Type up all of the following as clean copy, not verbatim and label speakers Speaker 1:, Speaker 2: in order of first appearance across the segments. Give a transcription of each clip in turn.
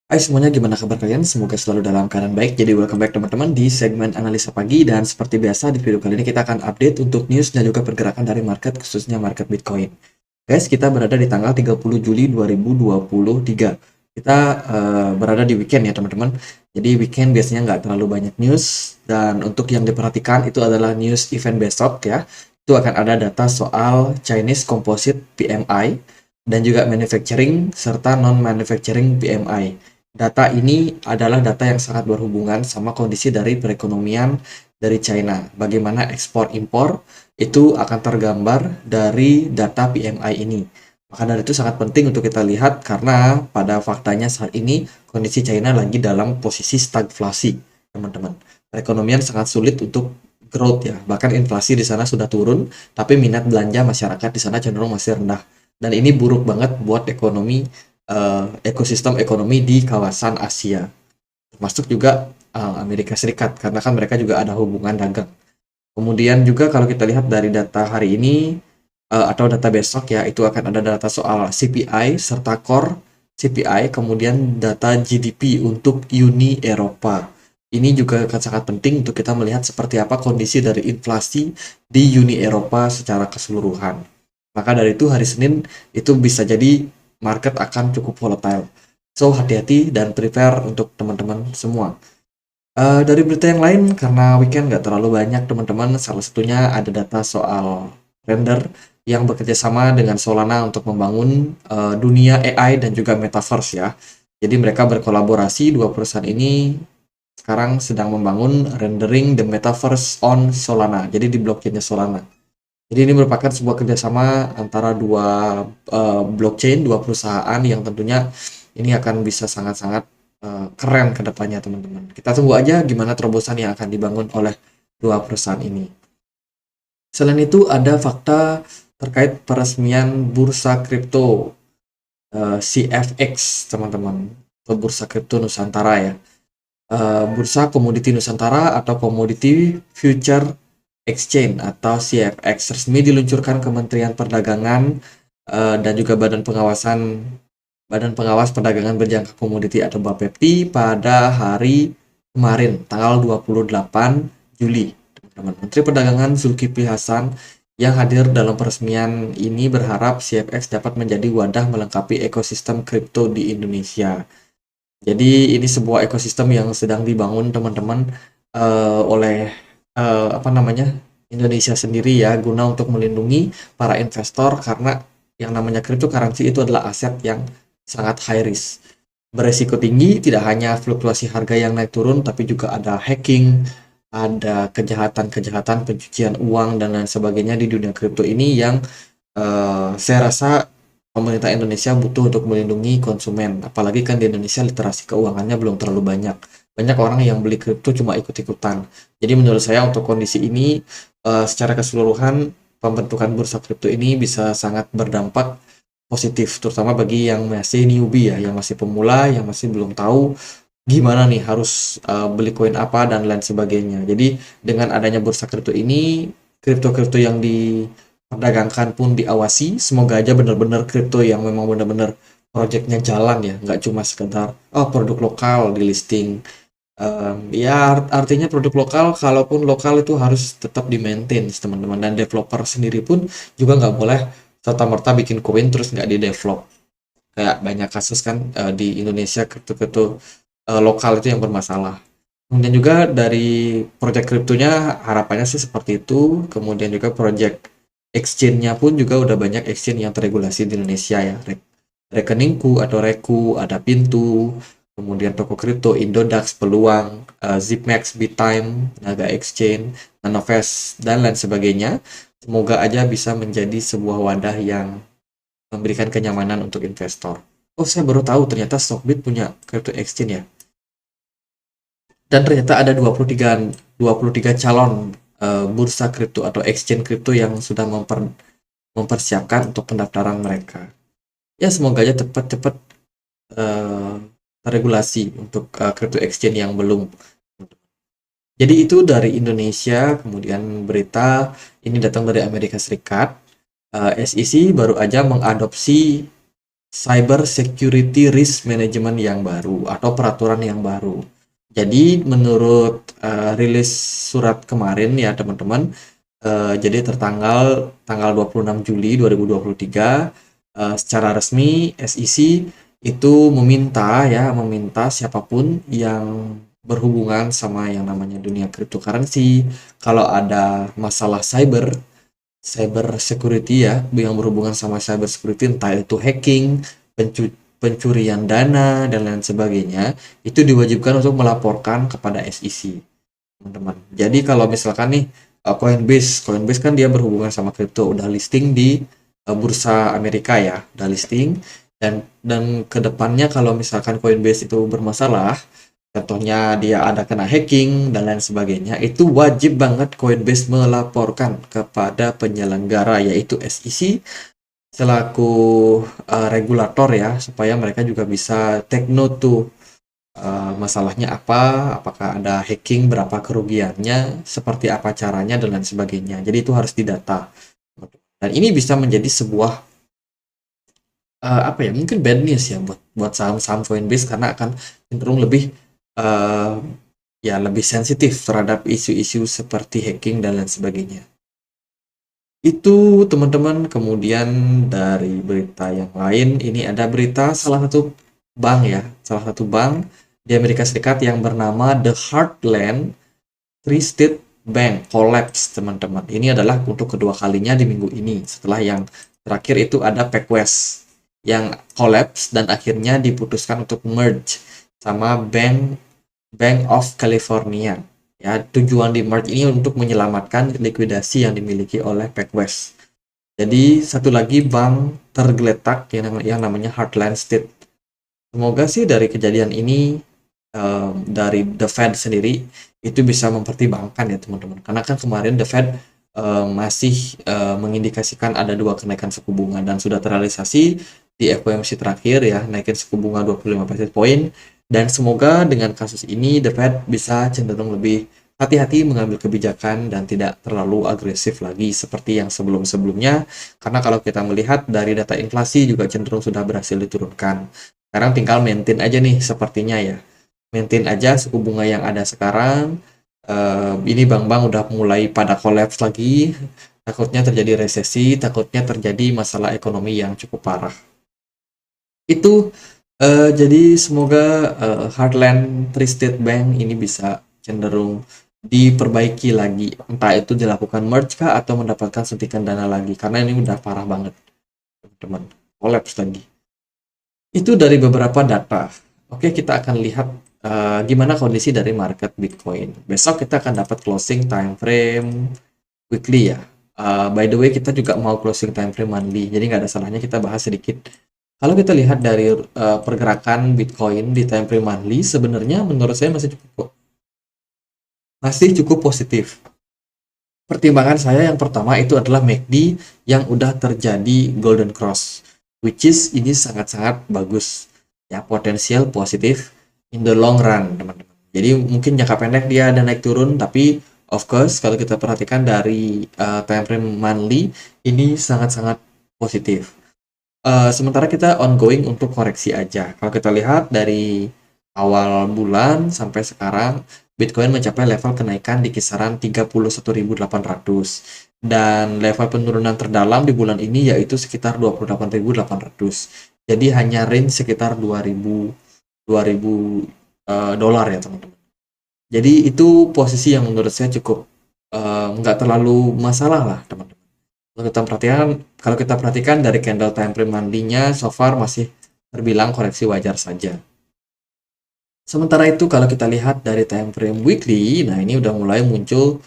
Speaker 1: Hai semuanya, gimana kabar kalian? Semoga selalu dalam keadaan baik. Jadi welcome back teman-teman di segmen analisa pagi, dan seperti biasa di video kali ini kita akan update untuk news dan juga pergerakan dari market, khususnya market Bitcoin. Guys, kita berada di tanggal 30 Juli 2023. Kita berada di weekend ya teman-teman. Jadi weekend biasanya nggak terlalu banyak news, dan untuk yang diperhatikan itu adalah news event besok ya. Itu akan ada data soal Chinese Composite PMI dan juga manufacturing serta non-manufacturing PMI. Data ini adalah data yang sangat berhubungan sama kondisi dari perekonomian dari China. Bagaimana ekspor impor itu akan tergambar dari data PMI ini. Maka dari itu sangat penting untuk kita lihat karena pada faktanya saat ini kondisi China lagi dalam posisi stagflasi, teman-teman. Perekonomian sangat sulit untuk growth ya. Bahkan inflasi di sana sudah turun, tapi minat belanja masyarakat di sana cenderung masih rendah. Dan ini buruk banget buat ekonomi ekosistem ekonomi di kawasan Asia, termasuk juga Amerika Serikat, karena kan mereka juga ada hubungan dagang. Kemudian juga kalau kita lihat dari data hari ini atau data besok ya, itu akan ada data soal CPI serta core CPI, kemudian data GDP untuk Uni Eropa. Ini juga akan sangat penting untuk kita melihat seperti apa kondisi dari inflasi di Uni Eropa secara keseluruhan. Maka dari itu hari Senin itu bisa jadi market akan cukup volatile. So hati-hati dan prepare untuk teman-teman semua. Dari berita yang lain, karena weekend nggak terlalu banyak teman-teman, salah satunya ada data soal Render yang bekerja sama dengan Solana untuk membangun dunia AI dan juga Metaverse ya. Jadi mereka berkolaborasi, dua perusahaan ini sekarang sedang membangun rendering the Metaverse on Solana, jadi di blockchainnya Solana. Jadi ini merupakan sebuah kerjasama antara dua blockchain, dua perusahaan yang tentunya ini akan bisa sangat-sangat keren ke depannya teman-teman. Kita tunggu aja gimana terobosan yang akan dibangun oleh dua perusahaan ini. Selain itu ada fakta terkait peresmian bursa kripto CFX teman-teman, atau bursa kripto Nusantara ya. Bursa Komoditi Nusantara atau Commodity Future Exchange atau CFX resmi diluncurkan Kementerian Perdagangan dan juga Badan Pengawas Perdagangan Berjangka Komoditi atau BAPEPTI pada hari kemarin tanggal 28 Juli. Teman-teman, Menteri Perdagangan Zulkifli Hasan yang hadir dalam peresmian ini berharap CFX dapat menjadi wadah melengkapi ekosistem kripto di Indonesia. Jadi ini sebuah ekosistem yang sedang dibangun teman-teman oleh apa namanya Indonesia sendiri ya, guna untuk melindungi para investor karena yang namanya cryptocurrency itu adalah aset yang sangat high risk, beresiko tinggi, tidak hanya fluktuasi harga yang naik turun, tapi juga ada hacking, ada kejahatan-kejahatan pencucian uang dan lain sebagainya di dunia kripto ini yang saya rasa pemerintah Indonesia butuh untuk melindungi konsumen. Apalagi kan di Indonesia literasi keuangannya belum terlalu banyak. Banyak orang yang beli kripto cuma ikut-ikutan. Jadi menurut saya untuk kondisi ini secara keseluruhan pembentukan bursa kripto ini bisa sangat berdampak positif, terutama bagi yang masih newbie ya, yang masih pemula, yang masih belum tahu gimana nih harus beli koin apa dan lain sebagainya. Jadi dengan adanya bursa kripto ini, kripto-kripto yang diperdagangkan pun diawasi. Semoga aja benar-benar kripto yang memang benar-benar proyeknya jalan ya, nggak cuma sekedar oh produk lokal di listing. Ya artinya produk lokal, kalaupun lokal itu harus tetap di-maintain teman-teman, dan developer sendiri pun juga nggak boleh serta-merta bikin koin terus nggak di-develop. Kayak banyak kasus kan di Indonesia kripto-kripto lokal itu yang bermasalah. Kemudian juga dari project kriptonya harapannya sih seperti itu. Kemudian juga project exchange-nya pun juga udah banyak exchange yang terregulasi di Indonesia ya. Rekeningku atau Reku, ada Pintu, kemudian toko kripto, Indodax, Peluang, Zipmax, Bittime, Naga Exchange, Nanovest, dan lain sebagainya. Semoga aja bisa menjadi sebuah wadah yang memberikan kenyamanan untuk investor. Oh, saya baru tahu ternyata Stockbit punya crypto exchange ya. Dan ternyata ada 23 calon bursa kripto atau exchange kripto yang sudah mempersiapkan untuk pendaftaran mereka. Ya semoga aja cepat-cepat eh, terregulasi untuk crypto exchange yang belum. Jadi itu dari Indonesia, kemudian berita ini datang dari Amerika Serikat. SEC baru aja mengadopsi Cyber Security Risk Management yang baru atau peraturan yang baru. Jadi menurut rilis surat kemarin ya teman-teman, jadi tanggal 26 Juli 2023 secara resmi SEC itu meminta siapapun yang berhubungan sama yang namanya dunia cryptocurrency, kalau ada masalah cyber security ya, yang berhubungan sama cyber security, entah itu hacking, pencurian dana dan lain sebagainya, itu diwajibkan untuk melaporkan kepada SEC, teman-teman. Jadi kalau misalkan nih Coinbase kan dia berhubungan sama kripto, udah listing di bursa Amerika ya, udah listing, dan kedepannya kalau misalkan Coinbase itu bermasalah, contohnya dia ada kena hacking dan lain sebagainya, itu wajib banget Coinbase melaporkan kepada penyelenggara yaitu SEC selaku regulator ya, supaya mereka juga bisa take note tuh masalahnya apa, apakah ada hacking, berapa kerugiannya, seperti apa caranya dan lain sebagainya. Jadi itu harus didata. Dan ini bisa menjadi sebuah apa ya, mungkin bad news ya buat saham-saham Coinbase, karena akan cenderung lebih eh, ya lebih sensitif terhadap isu-isu seperti hacking dan lain sebagainya. Itu teman-teman. Kemudian dari berita yang lain, ini ada berita salah satu bank di Amerika Serikat yang bernama The Heartland Tri-State Bank collapse, teman-teman. Ini adalah untuk kedua kalinya di minggu ini, setelah yang terakhir itu ada PacWest yang collapse dan akhirnya diputuskan untuk merge sama Bank of California. Ya, tujuan di merge ini untuk menyelamatkan likuidasi yang dimiliki oleh PacWest. Jadi satu lagi bank tergeletak yang namanya Heartland State. Semoga sih dari kejadian ini dari The Fed sendiri itu bisa mempertimbangkan ya teman-teman. Karena kan kemarin The Fed masih mengindikasikan ada 2 kenaikan suku bunga dan sudah terrealisasi di FOMC terakhir ya, naikin suku bunga 25 basis point. Dan semoga dengan kasus ini The Fed bisa cenderung lebih hati-hati mengambil kebijakan dan tidak terlalu agresif lagi seperti yang sebelum-sebelumnya. Karena kalau kita melihat dari data inflasi juga cenderung sudah berhasil diturunkan. Sekarang tinggal maintain aja nih sepertinya ya. Maintain aja suku bunga yang ada sekarang. Ini bank-bank udah mulai pada collapse lagi. Takutnya terjadi resesi, takutnya terjadi masalah ekonomi yang cukup parah. Itu jadi semoga Heartland Tri-State Bank ini bisa cenderung diperbaiki lagi. Entah itu dilakukan merge kah atau mendapatkan suntikan dana lagi. Karena ini udah parah banget, teman-teman. Collapse lagi. Itu dari beberapa data. Oke, kita akan lihat gimana kondisi dari market Bitcoin. Besok kita akan dapat closing time frame weekly ya. By the way, kita juga mau closing time frame monthly. Jadi nggak ada salahnya kita bahas sedikit. Kalau kita lihat dari pergerakan Bitcoin di time frame monthly, sebenarnya menurut saya masih cukup positif. Pertimbangan saya yang pertama itu adalah MACD yang udah terjadi golden cross, which is ini sangat-sangat bagus ya, potensial positif in the long run, teman-teman. Jadi mungkin jangka pendek dia ada naik turun, tapi of course kalau kita perhatikan dari time frame monthly ini sangat-sangat positif. Sementara kita ongoing untuk koreksi aja. Kalau kita lihat dari awal bulan sampai sekarang, Bitcoin mencapai level kenaikan di kisaran 31.800 dan level penurunan terdalam di bulan ini yaitu sekitar 28.800. Jadi hanya range sekitar 2.000 dolar ya teman-teman. Jadi itu posisi yang menurut saya cukup nggak terlalu masalah lah teman-teman. Kalau kita perhatikan dari candle time frame monthly-nya so far masih terbilang koreksi wajar saja. Sementara itu kalau kita lihat dari time frame weekly, nah ini udah mulai muncul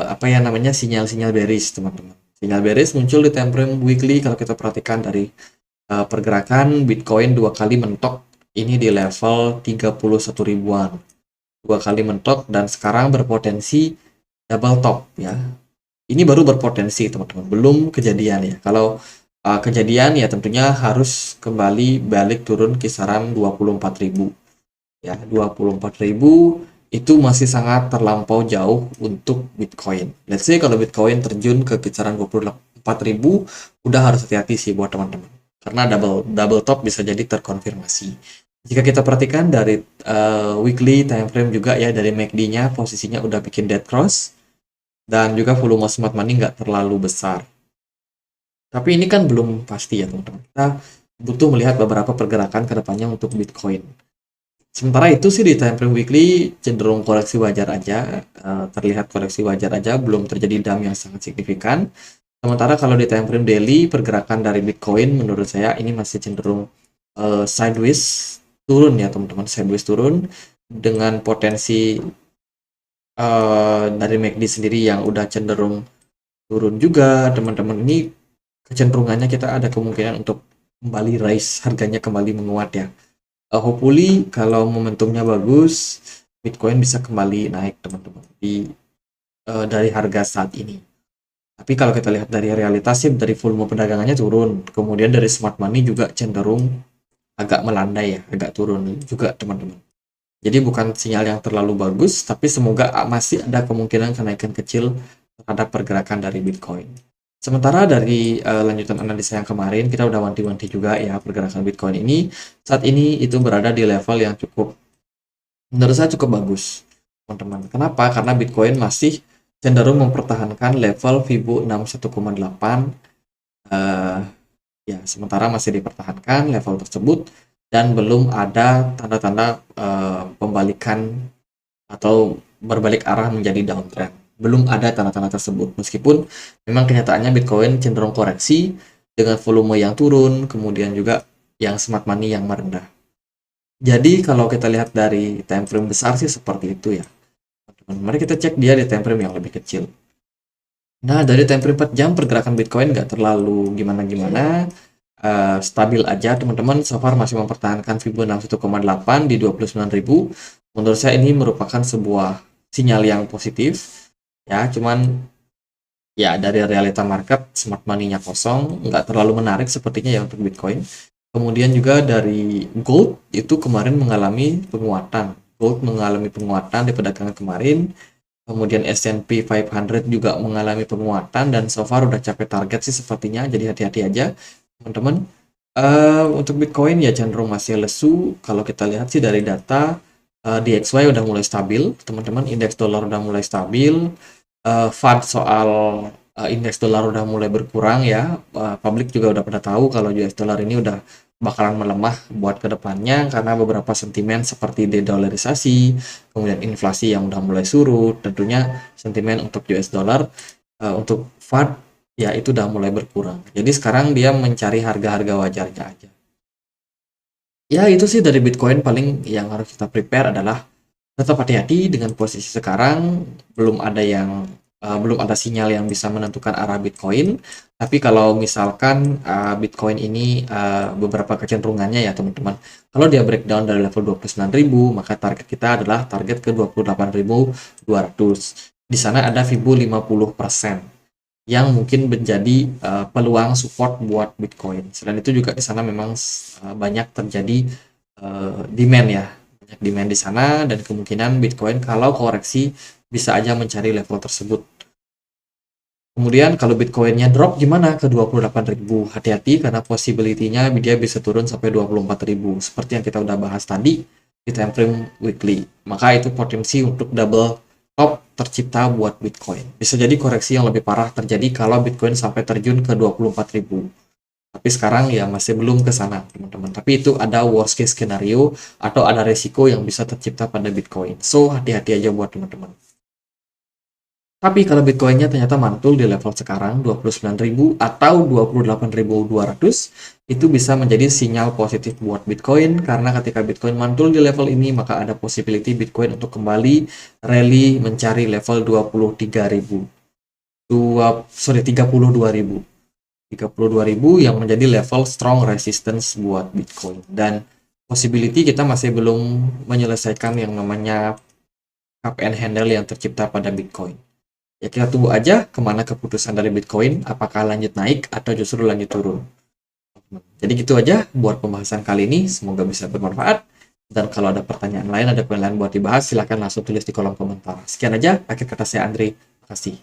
Speaker 1: apa yang namanya sinyal-sinyal bearish, teman-teman. Sinyal bearish muncul di time frame weekly kalau kita perhatikan dari pergerakan Bitcoin 2 kali mentok ini di level 31 ribuan. 2 kali mentok dan sekarang berpotensi double top ya. Ini baru berpotensi, teman-teman. Belum kejadian ya. Kalau kejadian ya tentunya harus kembali balik turun kisaran 24.000. Ya, 24.000 itu masih sangat terlampau jauh untuk Bitcoin. Let's say kalau Bitcoin terjun ke kisaran 24.000, udah harus hati-hati sih buat teman-teman. karena double top bisa jadi terkonfirmasi. Jika kita perhatikan dari weekly time frame juga ya, dari MACD-nya posisinya udah bikin dead cross, dan juga volume smart money nggak terlalu besar. Tapi ini kan belum pasti ya teman-teman. Kita butuh melihat beberapa pergerakan ke depannya untuk Bitcoin. Sementara itu sih di time frame weekly cenderung koreksi wajar aja, terlihat koreksi wajar aja, belum terjadi dump yang sangat signifikan. Sementara kalau di time frame daily, pergerakan dari Bitcoin menurut saya ini masih cenderung sideways turun ya teman-teman, sideways turun dengan potensi dari MACD sendiri yang udah cenderung turun juga teman-teman. Ini kecenderungannya kita ada kemungkinan untuk kembali rise, harganya kembali menguat ya. Hopefully kalau momentumnya bagus, Bitcoin bisa kembali naik teman-teman dari harga saat ini. Tapi kalau kita lihat dari realitas sih, dari volume perdagangannya turun, kemudian dari smart money juga cenderung agak melandai ya, agak turun juga teman-teman. Jadi bukan sinyal yang terlalu bagus, tapi semoga masih ada kemungkinan kenaikan kecil terhadap pergerakan dari Bitcoin. Sementara dari lanjutan analisa yang kemarin, kita udah wanti-wanti juga ya pergerakan Bitcoin ini. Saat ini itu berada di level yang menurut saya cukup bagus, teman-teman. Kenapa? Karena Bitcoin masih cenderung mempertahankan level Fibo 61,8. Ya, sementara masih dipertahankan level tersebut dan belum ada tanda-tanda pembalikan atau berbalik arah menjadi downtrend. Belum ada tanda-tanda tersebut. Meskipun memang kenyataannya Bitcoin cenderung koreksi dengan volume yang turun, kemudian juga yang smart money yang merendah. Jadi kalau kita lihat dari time frame besar sih seperti itu ya. Mari kita cek dia di time frame yang lebih kecil. Nah, dari time frame 4 jam pergerakan Bitcoin nggak terlalu gimana-gimana. Stabil aja teman-teman, so far masih mempertahankan Fibo 61,8 di 29.000. Menurut saya ini merupakan sebuah sinyal yang positif ya, cuman ya dari realita market smart money-nya kosong, nggak terlalu menarik sepertinya ya untuk Bitcoin. Kemudian juga dari gold itu kemarin mengalami penguatan, gold mengalami penguatan di perdagangan kemarin. Kemudian S&P 500 juga mengalami penguatan dan so far udah capai target sih sepertinya, jadi hati-hati aja teman-teman. Untuk Bitcoin ya cenderung masih lesu. Kalau kita lihat sih dari data DXY udah mulai stabil, teman-teman. Indeks dolar udah mulai stabil. FUD soal indeks dolar udah mulai berkurang ya. Publik juga udah pada tahu kalau US dollar ini udah bakalan melemah buat kedepannya karena beberapa sentimen seperti de-dollarisasi, kemudian inflasi yang udah mulai surut, tentunya sentimen untuk US dollar, untuk FUD ya itu udah mulai berkurang. Jadi sekarang dia mencari harga-harga wajarnya aja. Ya itu sih dari Bitcoin, paling yang harus kita prepare adalah tetap hati-hati dengan posisi sekarang, belum ada sinyal yang bisa menentukan arah Bitcoin. Tapi kalau misalkan Bitcoin ini beberapa kecenderungannya ya teman-teman. Kalau dia breakdown dari level 29.000, maka target kita adalah target ke 28.200. Di sana ada Fibo 50% yang mungkin menjadi peluang support buat Bitcoin. Selain itu juga di sana memang banyak terjadi demand ya, banyak demand di sana, dan kemungkinan Bitcoin kalau koreksi bisa aja mencari level tersebut. Kemudian kalau Bitcoinnya drop gimana ke 28.000? Hati-hati karena possibility-nya dia bisa turun sampai 24.000 seperti yang kita udah bahas tadi di time frame weekly. Maka itu potensi untuk double top tercipta buat Bitcoin. Bisa jadi koreksi yang lebih parah terjadi kalau Bitcoin sampai terjun ke 24.000. Tapi sekarang ya masih belum ke sana, teman-teman. Tapi itu ada worst case scenario atau ada resiko yang bisa tercipta pada Bitcoin. So, hati-hati aja buat teman-teman. Tapi kalau Bitcoinnya ternyata mantul di level sekarang 29.000 atau 28.200, itu bisa menjadi sinyal positif buat Bitcoin karena ketika Bitcoin mantul di level ini maka ada possibility Bitcoin untuk kembali rally mencari level 23.000. 32.000. 32.000 yang menjadi level strong resistance buat Bitcoin. Dan possibility kita masih belum menyelesaikan yang namanya cup and handle yang tercipta pada Bitcoin. Ya kita tunggu aja kemana keputusan dari Bitcoin, apakah lanjut naik atau justru lanjut turun. Jadi gitu aja buat pembahasan kali ini, semoga bisa bermanfaat. Dan kalau ada pertanyaan lain, ada poin lain buat dibahas, silahkan langsung tulis di kolom komentar. Sekian aja, akhir kata saya Andre, terima kasih.